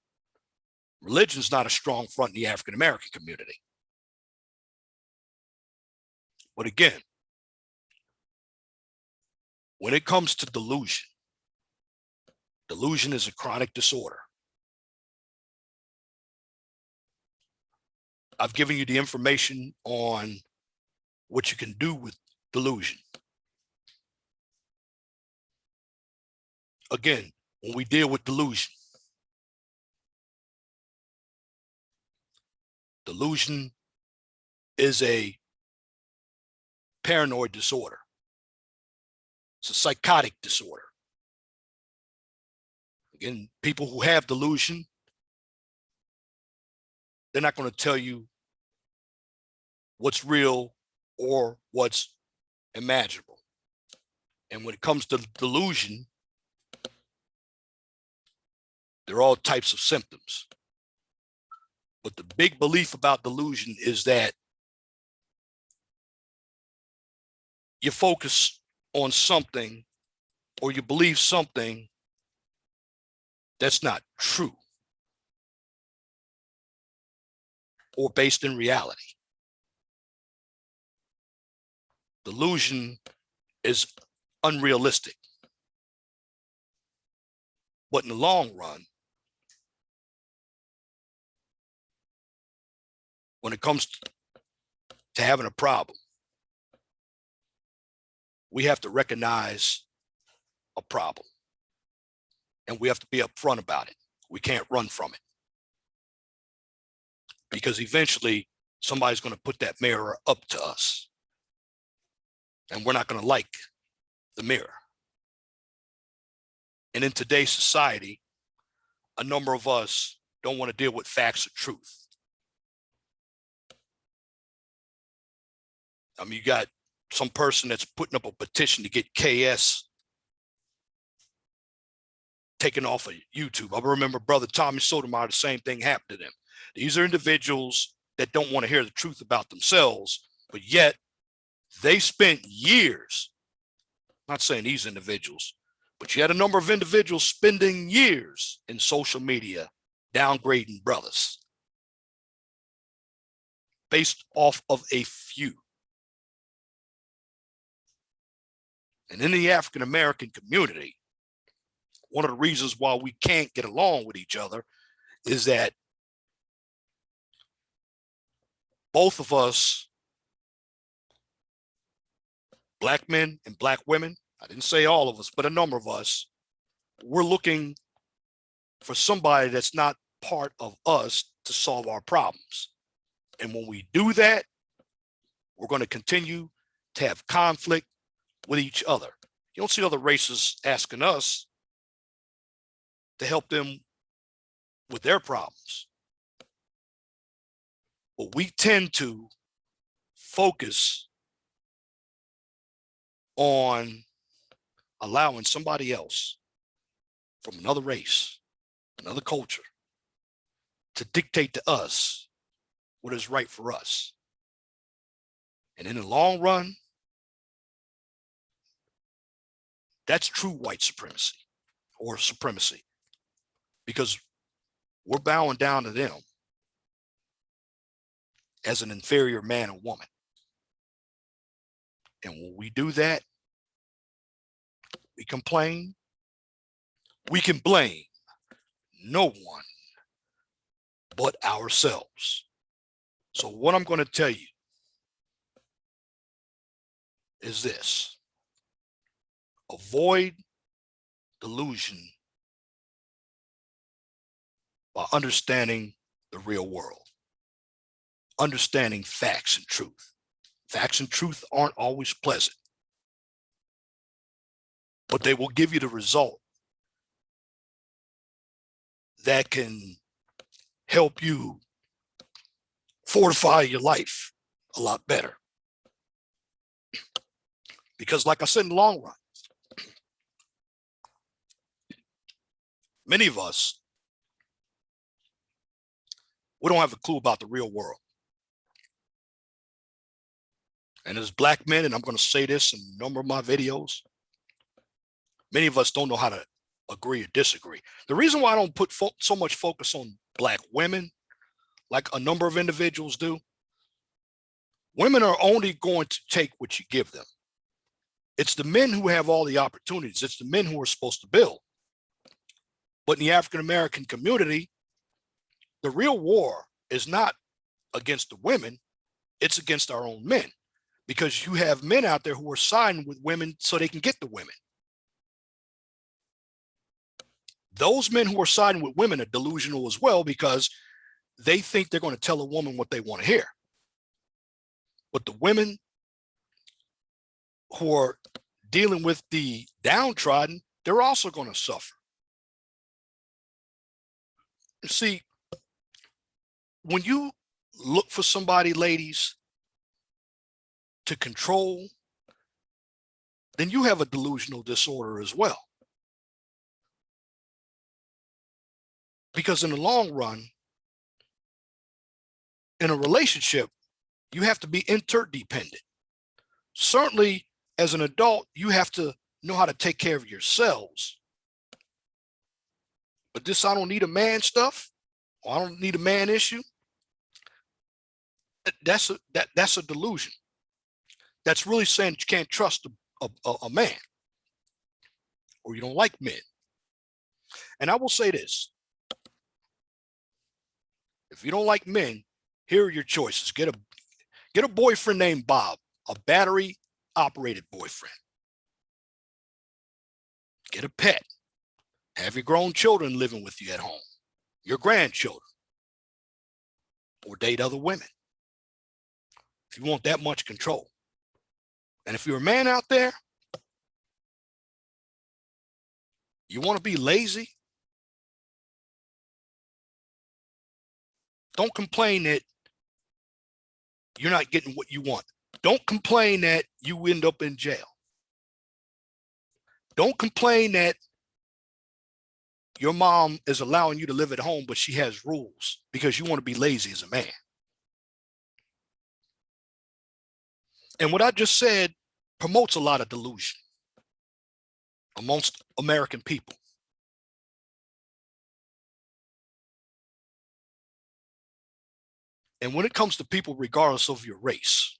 not a strong front in the African American community. But again, when it comes to delusion, delusion is a chronic disorder. I've given you the information on what you can do with delusion. Again, when we deal with delusion, delusion is a paranoid disorder. It's a psychotic disorder. Again, people who have delusion, they're not going to tell you what's real or what's imaginable. And when it comes to delusion, there are all types of symptoms. But the big belief about delusion is that you focus on something, or you believe something that's not true or based in reality. Delusion is unrealistic. But in the long run, when it comes to having a problem, we have to recognize a problem, and we have to be upfront about it. We can't run from it, because eventually somebody's going to put that mirror up to us, and we're not going to like the mirror. And in today's society, a number of us don't want to deal with facts or truth. I mean, you got some person that's putting up a petition to get KS taken off of YouTube. I remember Brother Tommy Sotomayor, the same thing happened to them. These are individuals that don't want to hear the truth about themselves, but yet they spent years, not saying these individuals, but you had a number of individuals spending years in social media downgrading brothers based off of a few. And in the African American community, one of the reasons why we can't get along with each other is that both of us, black men and black women, I didn't say all of us, but a number of us, we're looking for somebody that's not part of us to solve our problems. And when we do that, we're going to continue to have conflict with each other. You don't see other races asking us to help them with their problems. But we tend to focus on allowing somebody else from another race, another culture, to dictate to us what is right for us. And in the long run, that's true white supremacy or supremacy, because we're bowing down to them as an inferior man or woman. And when we do that, we complain, we can blame no one but ourselves. So what I'm going to tell you is this: avoid delusion by understanding the real world, understanding facts and truth. Facts and truth aren't always pleasant, but they will give you the result that can help you fortify your life a lot better. Because like I said, in the long run, many of us, we don't have a clue about the real world. And as black men, and I'm going to say this in a number of my videos, many of us don't know how to agree or disagree. The reason why I don't put so much focus on black women, like a number of individuals do, women are only going to take what you give them. It's the men who have all the opportunities. It's the men who are supposed to build. But in the African American community, the real war is not against the women, it's against our own men. Because you have men out there who are siding with women so they can get the women. Those men who are siding with women are delusional as well, because they think they're going to tell a woman what they want to hear. But the women who are dealing with the downtrodden, they're also going to suffer. See, when you look for somebody, ladies, to control, then you have a delusional disorder as well. Because in the long run, in a relationship, you have to be interdependent. Certainly, as an adult, you have to know how to take care of yourselves. But this "I don't need a man" stuff, or "I don't need a man" issue, that's a delusion. That's really saying that you can't trust a man, or you don't like men. And I will say this: if you don't like men, here are your choices. Get a boyfriend named Bob, a battery operated boyfriend. Get a pet. Have your grown children living with you at home, your grandchildren, or date other women if you want that much control. And if you're a man out there, you want to be lazy, don't complain that you're not getting what you want. Don't complain that you end up in jail. Don't complain that your mom is allowing you to live at home, but she has rules because you want to be lazy as a man. And what I just said promotes a lot of delusion amongst American people. And when it comes to people, regardless of your race,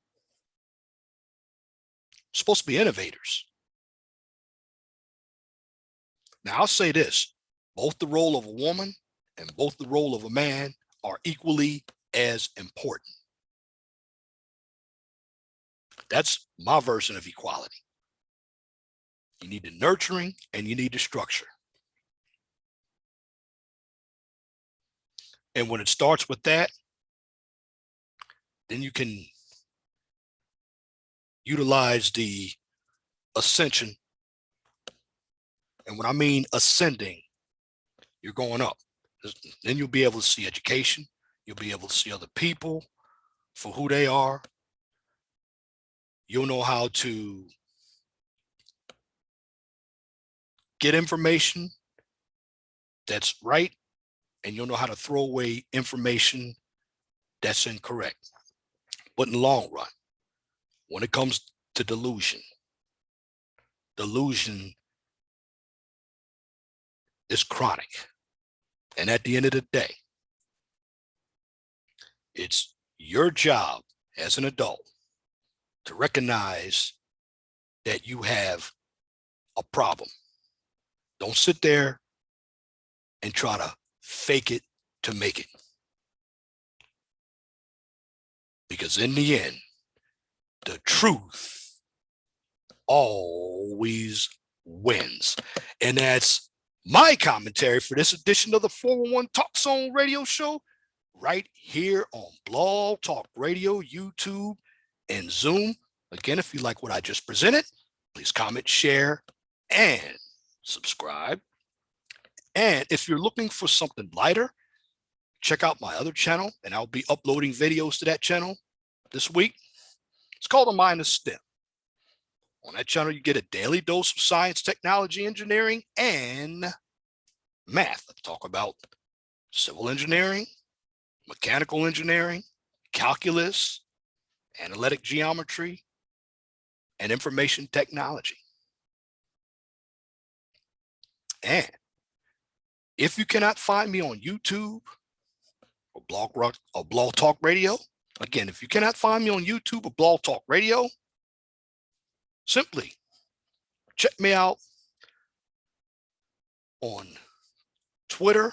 supposed to be innovators. Now, I'll say this, both the role of a woman and both the role of a man are equally as important. That's my version of equality. You need the nurturing and you need the structure. And when it starts with that, then you can utilize the ascension. And when I mean ascending, you're going up. Then you'll be able to see education. You'll be able to see other people for who they are. You'll know how to get information that's right, and you'll know how to throw away information that's incorrect. But in the long run, when it comes to delusion is chronic. And at the end of the day, it's your job as an adult to recognize that you have a problem. Don't sit there and try to fake it to make it. Because in the end, the truth always wins. And that's my commentary for this edition of the 411 Talk Zone Radio Show, right here on Blog Talk Radio, YouTube, and Zoom. Again, if you like what I just presented, please comment, share, and subscribe. And if you're looking for something lighter, check out my other channel, and I'll be uploading videos to that channel this week. It's called The Mind of STEM. On that channel, you get a daily dose of science, technology, engineering, and math. I talk about civil engineering, mechanical engineering, calculus, analytic geometry, and information technology. And if you cannot find me on YouTube or Blog Talk Radio, again, if you cannot find me on YouTube or Blog Talk Radio, simply check me out on Twitter,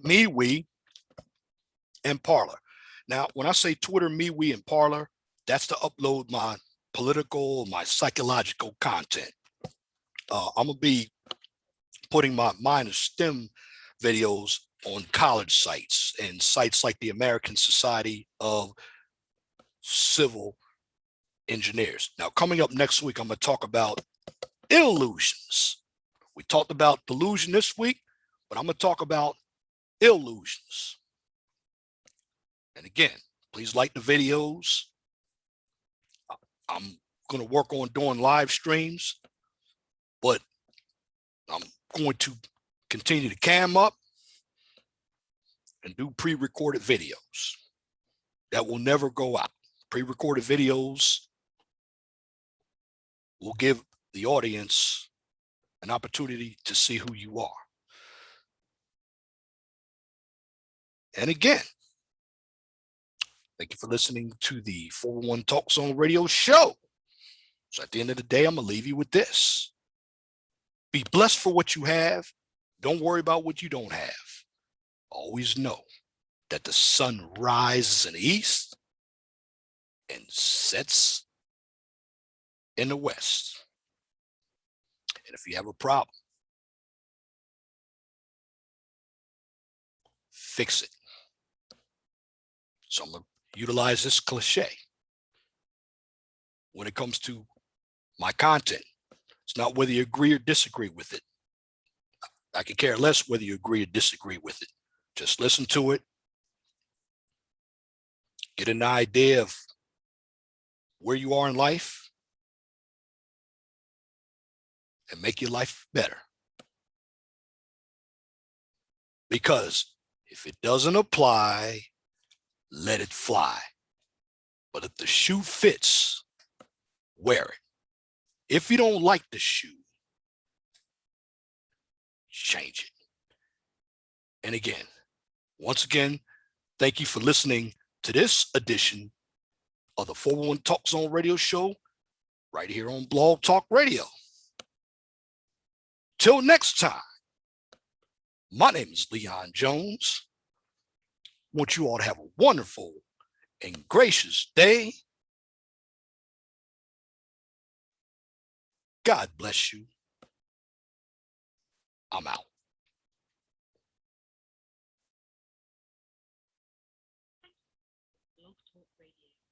MeWe, and Parler. Now, when I say Twitter, MeWe, and Parler, that's to upload my political, my psychological content. I'm going to be putting my Mind of STEM videos on college sites and sites like the American Society of Civil Engineers. Now, coming up next week, I'm going to talk about illusions. We talked about delusion this week, but I'm going to talk about illusions. And again, please like the videos. I'm going to work on doing live streams, but I'm going to continue to cam up and do pre-recorded videos. That will never go out. Pre-recorded videos will give the audience an opportunity to see who you are. And again, thank you for listening to the 411 Talk Zone Radio Show. So at the end of the day, I'm going to leave you with this. Be blessed for what you have. Don't worry about what you don't have. Always know that the sun rises in the east and sets in the west. And if you have a problem, fix it. So I'm going to utilize this cliche when it comes to my content. It's not whether you agree or disagree with it. I could care less whether you agree or disagree with it. Just listen to it. Get an idea of where you are in life and make your life better. Because if it doesn't apply, let it fly. But if the shoe fits, wear it. If you don't like the shoe, change it. And again, once again, thank you for listening to this edition of the 411 Talk Zone Radio Show right here on Blog Talk Radio. Until next time, my name is Leon Jones. I want you all to have a wonderful and gracious day. God bless you. I'm out. Blog Talk Radio.